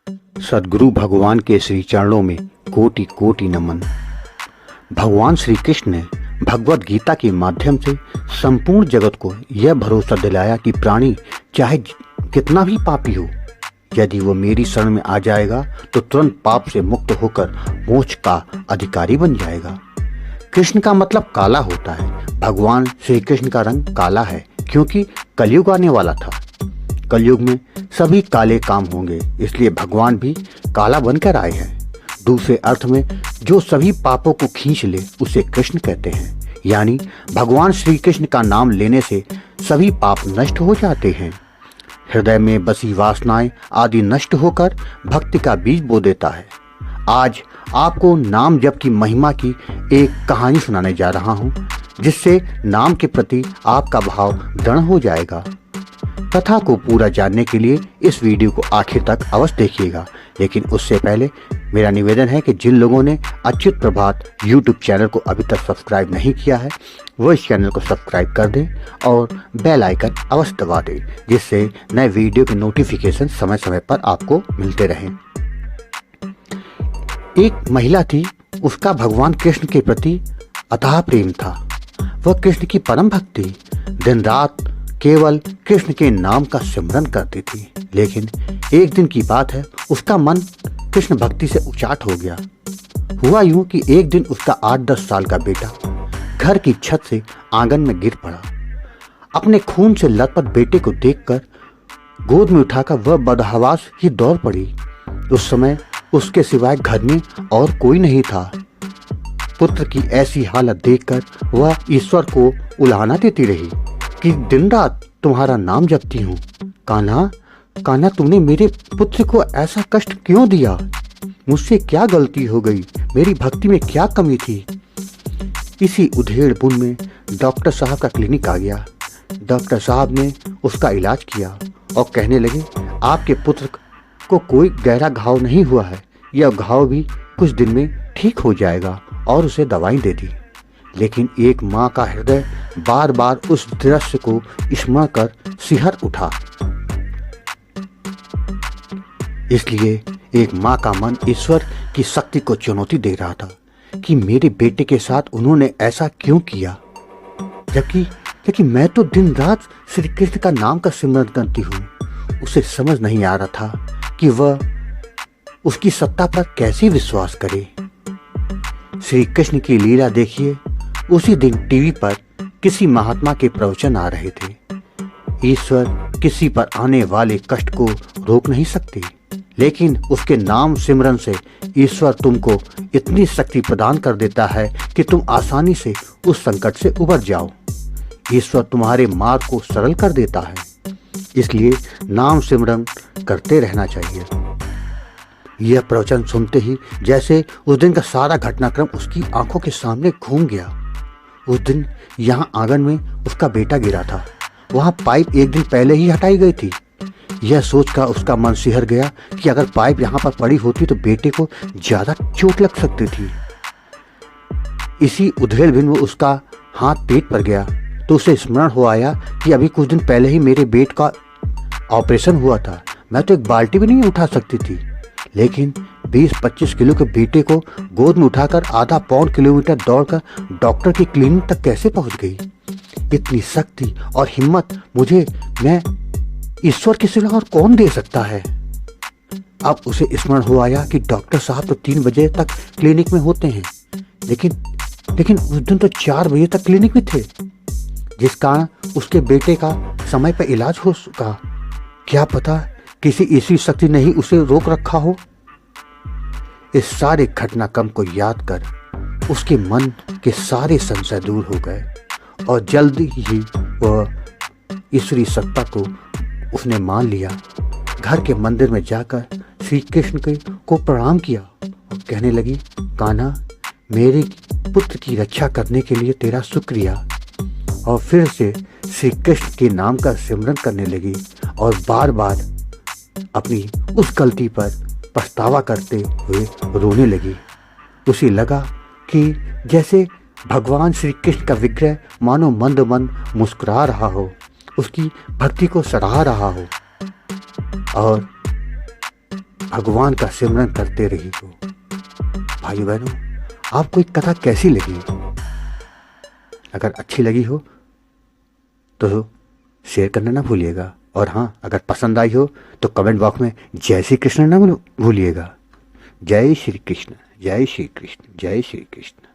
सद्गुरु भगवान के श्री चरणों में कोटि कोटि नमन। भगवान श्री कृष्ण ने भगवत गीता के माध्यम से संपूर्ण जगत को यह भरोसा दिलाया कि प्राणी चाहे कितना भी पापी हो, यदि वो मेरी शरण में आ जाएगा तो तुरंत पाप से मुक्त होकर मोक्ष का अधिकारी बन जाएगा। कृष्ण का मतलब काला होता है। भगवान श्री कृष्ण का रंग काला है क्योंकि कलयुग आने वाला था। कलयुग में सभी काले काम होंगे, इसलिए भगवान भी काला बनकर आए हैं। दूसरे अर्थ में जो सभी पापों को खींच ले उसे कृष्ण कहते हैं। यानी भगवान श्री कृष्ण का नाम लेने से सभी पाप नष्ट हो जाते हैं। हृदय में बसी वासनाएं आदि नष्ट होकर भक्ति का बीज बो देता है। आज आपको नाम जप की महिमा की एक कहानी सुनाने जा रहा हूं, जिससे नाम के प्रति आपका भाव दृढ़ हो जाएगा। कथा को पूरा जानने के लिए इस वीडियो को आखिर तक अवश्य देखिएगा। लेकिन उससे पहले मेरा निवेदन है कि जिन लोगों ने अच्युत प्रभात YouTube चैनल को अभी तक सब्सक्राइब नहीं किया है, वो इस चैनल को सब्सक्राइब कर दें और बेल आइकन अवश्य दबा दें, जिससे नए वीडियो के नोटिफिकेशन समय समय पर आपको मिलते रहें। एक महिला थी, उसका भगवान कृष्ण के प्रति अथाह प्रेम था। वह कृष्ण की परम भक्त थी, दिन रात केवल कृष्ण के नाम का सिमरन करती थी। लेकिन एक दिन की बात है, उसका मन कृष्ण भक्ति से उचाट हो गया। हुआ यूं कि एक दिन उसका 8-10 साल का बेटा घर की छत से आंगन में गिर पड़ा। अपने खून से लथपथ बेटे को देखकर गोद में उठाकर वह बदहवास ही दौड़ पड़ी। उस समय उसके सिवाय घर में और कोई नहीं था। पुत्र की ऐसी हालत देखकर वह ईश्वर को उलाहना देती रही कि दिन रात तुम्हारा नाम जपती हूँ। कान्हा, कान्हा, तुमने मेरे पुत्र को ऐसा कष्ट क्यों दिया? मुझसे क्या गलती हो गई? मेरी भक्ति में क्या कमी थी? इसी उधेड़ बुन में डॉक्टर साहब का क्लिनिक आ गया। डॉक्टर साहब ने उसका इलाज किया और कहने लगे, आपके पुत्र को कोई गहरा घाव नहीं हुआ है, यह घाव भी कुछ दिन में ठीक हो जाएगा, और उसे दवाई दे दी। लेकिन एक माँ का हृदय बार बार उस दृश्य को स्मरण कर सिहर उठा। इसलिए एक माँ का मन ईश्वर की शक्ति को चुनौती दे रहा था कि मेरे बेटे के साथ उन्होंने ऐसा क्यों किया, जबकि मैं तो दिन रात श्री कृष्ण का नाम का सिमरन करती हूँ। उसे समझ नहीं आ रहा था कि वह उसकी सत्ता पर कैसे विश्वास करे। श्री कृष्ण की लीला देखिए। उसी दिन टीवी पर किसी महात्मा के प्रवचन आ रहे थे। ईश्वर किसी पर आने वाले कष्ट को रोक नहीं सकते, लेकिन उसके नाम सिमरन से ईश्वर तुमको इतनी शक्ति प्रदान कर देता है कि तुम आसानी से उस संकट से उबर जाओ। ईश्वर तुम्हारे मार्ग को सरल कर देता है, इसलिए नाम सिमरन करते रहना चाहिए। यह प्रवचन सुनते ही जैसे उस दिन का सारा घटनाक्रम उसकी आंखों के सामने घूम गया। उस दिन यहाँ आंगन में उसका बेटा गिरा था। वहाँ पाइप एक दिन पहले ही हटाई गई थी। यह सोचकर उसका मन सिहर गया कि अगर पाइप यहाँ पर पड़ी होती तो बेटे को ज्यादा चोट लग सकती थी। इसी उधेड़ बुन में उसका हाथ पेट पर गया तो उसे स्मरण हो आया कि अभी कुछ दिन पहले ही मेरे बेटे का ऑपरेशन हुआ था। मैं तो एक बाल्टी भी नहीं उठा सकती थी, लेकिन 20-25 किलो के बेटे को गोद में उठाकर आधा पौन किलोमीटर दौड़कर डॉक्टर की क्लिनिक तक कैसे पहुंच गई? इतनी शक्ति और हिम्मत मैं ईश्वर के सिवा और कौन दे सकता है? अब उसे स्मरण हो आया कि डॉक्टर साहब तो 3 बजे तक क्लिनिक में होते हैं, लेकिन उस दिन तो 4 बजे तक क्लिनिक में थे, जिस कारण उसके बेटे का समय पर इलाज हो सका। क्या पता किसी ईश्वरी शक्ति ने ही उसे रोक रखा हो। इस सारे घटनाक्रम को याद कर उसके मन के सारे संशय दूर हो गए और जल्दी ही वह ईश्वरी सत्ता को उसने मान लिया। घर के मंदिर में जाकर श्री कृष्ण को प्रणाम किया और कहने लगी, कान्हा, मेरे पुत्र की रक्षा करने के लिए तेरा शुक्रिया। और फिर से श्री कृष्ण के नाम का सिमरन करने लगी और बार बार अपनी उस गलती पर पछतावा करते हुए रोने लगी। उसे लगा कि जैसे भगवान श्री कृष्ण का विग्रह मानो मंद मंद मुस्कुरा रहा हो, उसकी भक्ति को सराह रहा हो। और भगवान का सिमरन करते रही हो। भाइयों बहनों, आपको एक कथा कैसी लगी? अगर अच्छी लगी हो तो शेयर करना ना भूलिएगा, और हाँ, अगर पसंद आई हो तो कमेंट बॉक्स में जय श्री कृष्ण ना भूलिएगा। जय श्री कृष्ण, जय श्री कृष्ण, जय श्री कृष्ण।